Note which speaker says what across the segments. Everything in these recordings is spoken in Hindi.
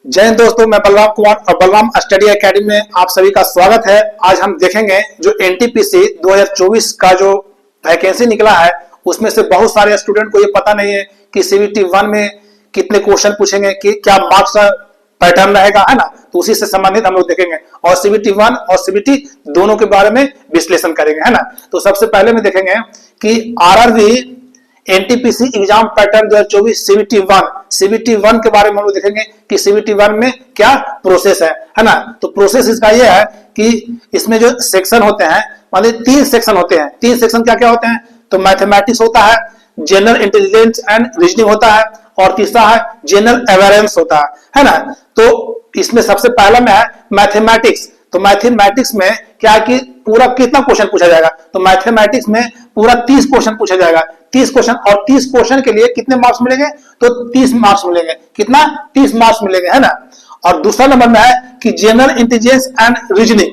Speaker 1: जय हिंद दोस्तों, मैं बलराम कुमार और बलराम स्टडी एकेडमी में आप सभी का स्वागत है। आज हम देखेंगे जो एनटीपीसी 2024 का जो वैकेंसी निकला है उसमें से बहुत सारे स्टूडेंट को ये पता नहीं है कि सीबीटी 1 में कितने क्वेश्चन पूछेंगे, कि क्या मार्क्स का पैटर्न रहेगा, है ना। तो उसी से संबंधित हम लोग देखेंगे और सीबीटी 1 और सीबीटी दोनों के बारे में विश्लेषण करेंगे, है ना। तो सबसे पहले में देखेंगे कि RRB NTPC exam pattern 2024 CBT 1 के बारे में हम लोग देखेंगे कि सीबीटी 1 में क्या प्रोसेस है ना। तो प्रोसेस इसका ये है कि इसमें जो सेक्शन होते हैं, मान लीजिए 3 सेक्शन होते हैं। 3 सेक्शन क्या क्या होते हैं? तो मैथमेटिक्स होता है, जनरल इंटेलिजेंस एंड रीजनिंग होता है और तीसरा है जनरल अवेयरनेस होता है ना। तो इसमें सबसे पहला में है मैथमेटिक्स। तो मैथमेटिक्स में क्या कि पूरा कितना क्वेश्चन पूछा जाएगा? तो मैथमेटिक्स में पूरा 30 क्वेश्चन पूछा जाएगा। 30 क्वेश्चन, और 30 क्वेश्चन के लिए कितने मार्क्स मिलेंगे? तो 30 मार्क्स मिलेंगे। कितना? 30 मार्क्स मिलेंगे, है ना। और दूसरा नंबर में है कि जनरल इंटेलिजेंस एंड रीजनिंग,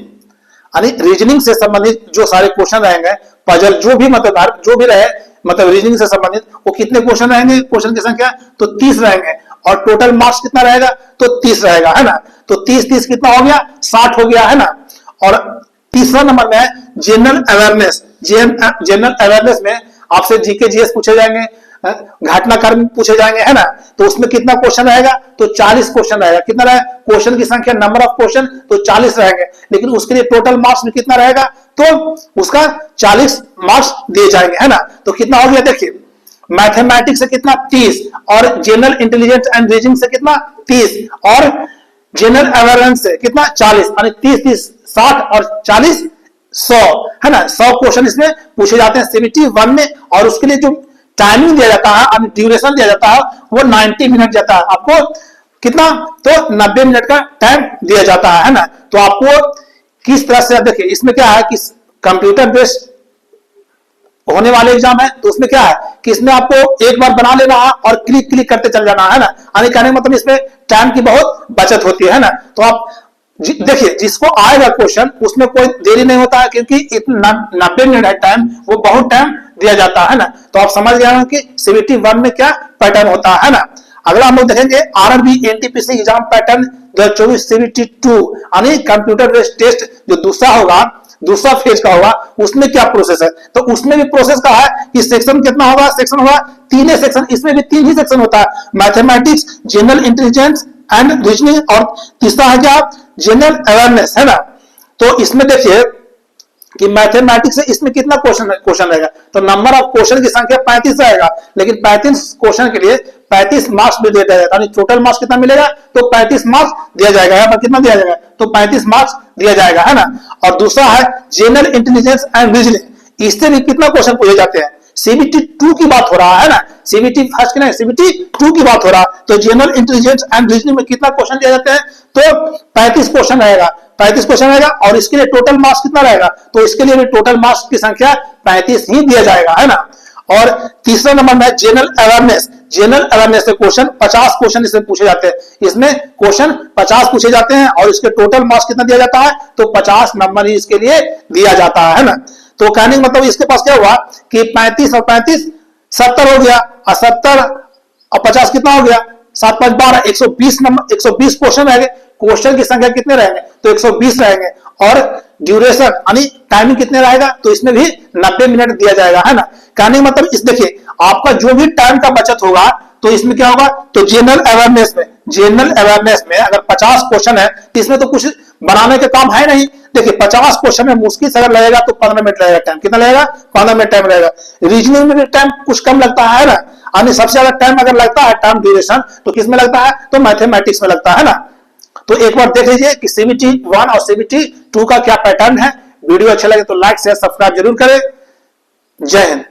Speaker 1: यानी रीजनिंग से संबंधित जो सारे क्वेश्चन रहेंगे, पजल जो भी रहे, मतलब रीजनिंग से संबंधित वो कितने क्वेश्चन रहेंगे? क्वेश्चन की संख्या तो 30 रहेंगे और टोटल मार्क्स कितना रहेगा? तो 30 रहेगा, है ना। तो 30 कितना हो गया? 60 हो गया, है ना। और तीसरा नंबर में है जनरल अवेयरनेस। जनरल अवेयरनेस में आपसे जीके जीएस पूछे जाएंगे, घटनाक्रम पूछे जाएंगे, है ना। तो उसमें कितना क्वेश्चन रहेगा? तो 40 क्वेश्चन रहेगा। कितना रहेगा? क्वेश्चन की संख्या, नंबर ऑफ क्वेश्चन तो 40 रहेंगे, लेकिन उसके लिए टोटल मार्क्स में कितना रहेगा? तो उसका 40 मार्क्स दिए जाएंगे, है ना। तो कितना हो गया? देखिए, मैथमेटिक्स से कितना? 30, और जनरल इंटेलिजेंस एंड रीजनिंग से कितना? 30, और जनरल अवेयरनेस से कितना? 40, यानी 30 60 और 40 100, है ना। 100 क्वेश्चन इसमें पूछे जाते हैं सीबीटी 1 में, और उसके लिए जो टाइमिंग दिया जाता है, ड्यूरेशन दिया जाता है, वो 90 मिनट जाता है। आपको कितना? तो 90 मिनट का टाइम दिया जाता है ना। तो आपको किस तरह से, देखिए इसमें क्या है कि कंप्यूटर बेस्ड होने वाले एग्जाम है। तो उसमें क्या है कि इसमें आपको एक बार बना लेना है और क्लिक करते चल जाना है ना। यानी कहने मतलब इसमें टाइम की बहुत बचत होती है ना। तो आप देखिए, जिसको आएगा क्वेश्चन उसमें कोई देरी नहीं होता है, क्योंकि इतना 90 मिनट है टाइम, वो बहुत टाइम दिया जाता है ना। तो आप समझ गए हो कि सीबीटी 1 में क्या पैटर्न होता है ना। अगला हम लोग देखेंगे RRB NTPC exam pattern 2024 CBT 2, यानी कंप्यूटर बेस्ड टेस्ट जो दूसरा होगा, दूसरा फेज का होगा, उसमें क्या प्रोसेस है? तो उसमें भी प्रोसेस का है कि सेक्शन कितना होगा? सेक्शन होगा 3 सेक्शन। इसमें भी 3 ही सेक्शन होता है, mathematics, general intelligence and reasoning, और तीसरा है क्या? जनरल अवेयरनेस, है ना। तो इसमें देखिए कि मैथमेटिक्स से इसमें कितना क्वेश्चन रहेगा? तो नंबर ऑफ क्वेश्चन की संख्या 35 रहेगा, लेकिन 35 क्वेश्चन के लिए 35 मार्क्स भी दिया जाएगा। यानी टोटल मार्क्स कितना मिलेगा? तो 35 मार्क्स दिया जाएगा। यहाँ पर कितना दिया जाएगा? तो 35 मार्क्स दिया जाएगा, है ना। और दूसरा है जनरल इंटेलिजेंस एंड रीजनिंग। इससे भी कितना क्वेश्चन पूछे जाते हैं? सीबीटी 2 की बात हो रहा है ना, सीबीटी फर्स्ट की नहीं, सीबीटी 2 की बात हो रहा है। तो जनरल इंटेलिजेंस एंड रीजनिंग में कितना क्वेश्चन दिया जाते हैं? तो 35 क्वेश्चन रहेगा। 35 क्वेश्चन रहेगा, और इसके लिए टोटल मार्क्स कितना रहेगा? तो इसके लिए भी टोटल मार्क्स की संख्या 35 ही दिया जाएगा, है ना। और तीसरा नंबर में जनरल अवेयरनेस। जनरल अवेयरनेस से क्वेश्चन 50 क्वेश्चन इसमें पूछे जाते हैं। इसमें क्वेश्चन 50 पूछे जाते हैं, और इसके टोटल मार्क्स कितना दिया जाता है? तो 50 नंबर ही इसके लिए दिया जाता है ना। तो कहने का मतलब इसके पास क्या हुआ कि 35 और 35 70 हो गया, और 70 और 50 कितना हो गया? 7 5 12, 120 नंबर, 120 क्वेश्चन रहेंगे। क्वेश्चन की संख्या कितने रहेंगे? तो 120 रहेंगे। और ड्यूरेशन यानी टाइमिंग कितने रहेगा? तो इसमें भी 90 मिनट दिया जाएगा, है ना। कहने का मतलब इस देखिए, आपका जो भी टाइम का बचत होगा तो इसमें क्या होगा? तो जनरल अवेयरनेस में अगर 50 क्वेश्चन है तो इसमें तो कुछ बनाने का काम है नहीं। देखिए 50 क्वेश्चन में मुश्किल से अगर लगेगा तो 15 मिनट लगेगा। टाइम कितना लगेगा? 15 मिनट टाइम लगेगा। रीजनिंग में भी टाइम कुछ कम लगता है ना, यानी सबसे ज्यादा टाइम अगर लगता है टाइम ड्यूरेशन तो किसमें लगता है? तो मैथमेटिक्स में लगता है ना। तो एक बार देख लीजिए कि सीबीटी 1 और सीबीटी 2 का क्या पैटर्न है। वीडियो अच्छा लगे तो लाइक शेयर सब्सक्राइब जरूर करें। जय हिंद।